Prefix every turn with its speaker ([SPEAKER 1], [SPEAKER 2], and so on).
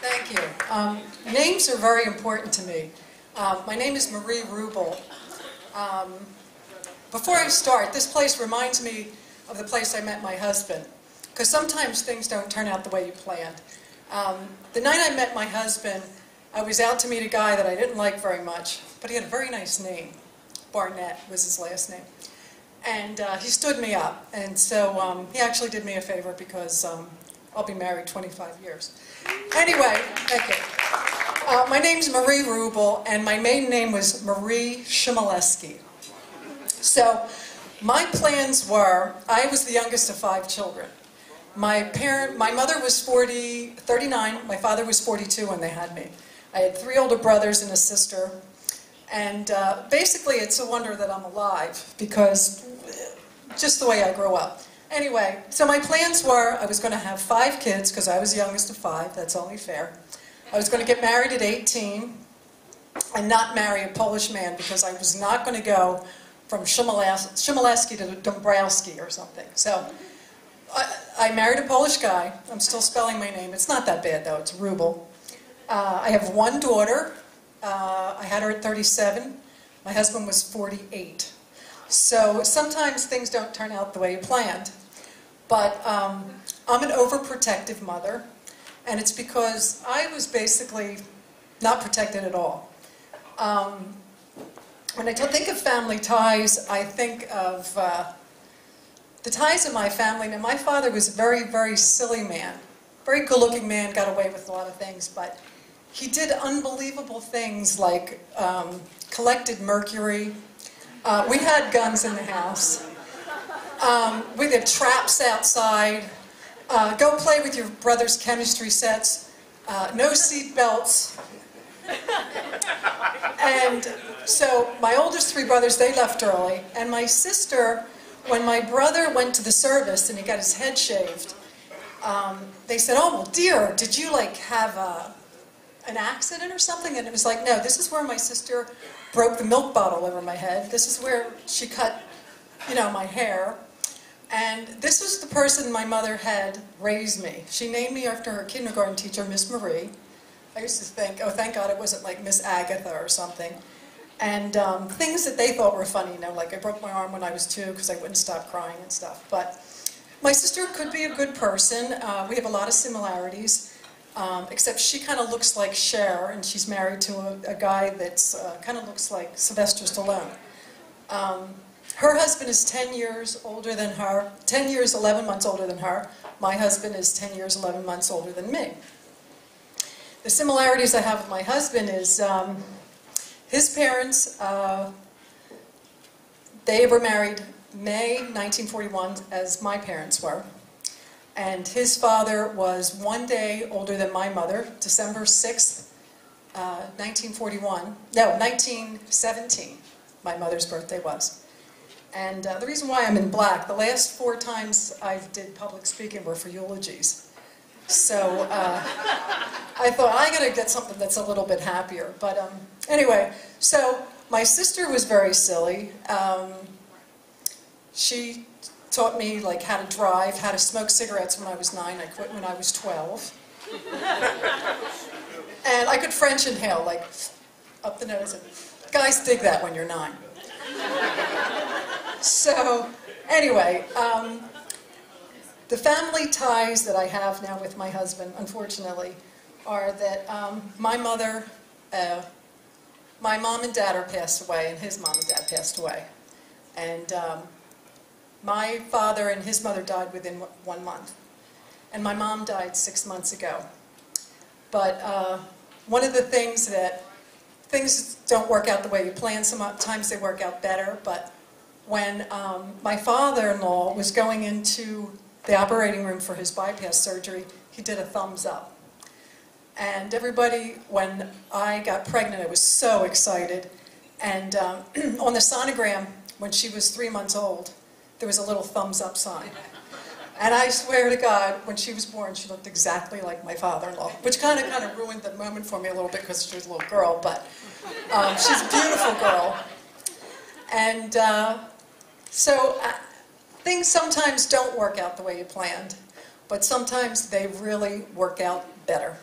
[SPEAKER 1] Thank you. Names are very important to me. My name is Marie Rubel. Before I start, this place reminds me of the place I met my husband, because sometimes things don't turn out the way you planned. The night I met my husband, I was out to meet a guy that I didn't like very much, but he had a very nice name. Barnett was his last name. And he stood me up, and so he actually did me a favor because I'll be married 25 years. Anyway, thank you. My name's Marie Rubel, and my maiden name was Marie Shimoleski. So my plans were, I was the youngest of 5 children. My mother was 39, my father was 42 when they had me. I had 3 older brothers and a sister. And basically, it's a wonder that I'm alive, because just the way I grew up. Anyway, so my plans were, I was going to have 5 kids, because I was the youngest of 5, that's only fair. I was going to get married at 18, and not marry a Polish man, because I was not going to go from Shimoleski to Dombrowski or something. So I married a Polish guy. I'm still spelling my name. It's not that bad, though. It's Rubel. I have 1 daughter. I had her at 37. My husband was 48. So sometimes things don't turn out the way you planned. But I'm an overprotective mother, and it's because I was basically not protected at all. When I think of family ties, I think of the ties of my family. Now, my father was a very, very silly man. Very good-looking man, got away with a lot of things, but he did unbelievable things like collected mercury. We had guns in the house. We had traps outside. Go play with your brother's chemistry sets. No seat belts. And so my oldest 3 brothers, they left early. And my sister, when my brother went to the service and he got his head shaved, they said, "Oh, well, dear, did you like have an accident or something?" And it was like, no, this is where my sister broke the milk bottle over my head. This is where she cut, my hair. And this was the person my mother had raised me. She named me after her kindergarten teacher, Miss Marie. I used to think, oh, thank God it wasn't like Miss Agatha or something. And things that they thought were funny, like I broke my arm when I was 2 because I wouldn't stop crying and stuff. But my sister could be a good person. We have a lot of similarities. Except she kind of looks like Cher, and she's married to a guy that's kind of looks like Sylvester Stallone. Her husband is 10 years older than her, 10 years, 11 months older than her. My husband is 10 years, 11 months older than me. The similarities I have with my husband is his parents, they were married May 1941, as my parents were. And his father was 1 day older than my mother, December 6th, 1941. No, 1917, my mother's birthday was. And the reason why I'm in black, the last 4 times I did public speaking were for eulogies. So I thought, I gotta get something that's a little bit happier. But anyway, so my sister was very silly. She taught me like how to drive, how to smoke cigarettes when I was 9. I quit when I was 12. And I could French inhale, like up the nose. And guys dig that when you're 9. So anyway, the family ties that I have now with my husband, unfortunately, are that my mother, my mom and dad are passed away, and his mom and dad passed away. And my father and his mother died within 1 month. And my mom died 6 months ago. But one of the things things don't work out the way you plan. Sometimes they work out better. But when my father-in-law was going into the operating room for his bypass surgery, he did a thumbs up. And everybody, when I got pregnant, I was so excited. And on the sonogram, when she was 3 months old, there was a little thumbs up sign. And I swear to God, when she was born, she looked exactly like my father-in-law, which kind of ruined the moment for me a little bit because she was a little girl, but she's a beautiful girl. And so things sometimes don't work out the way you planned, but sometimes they really work out better.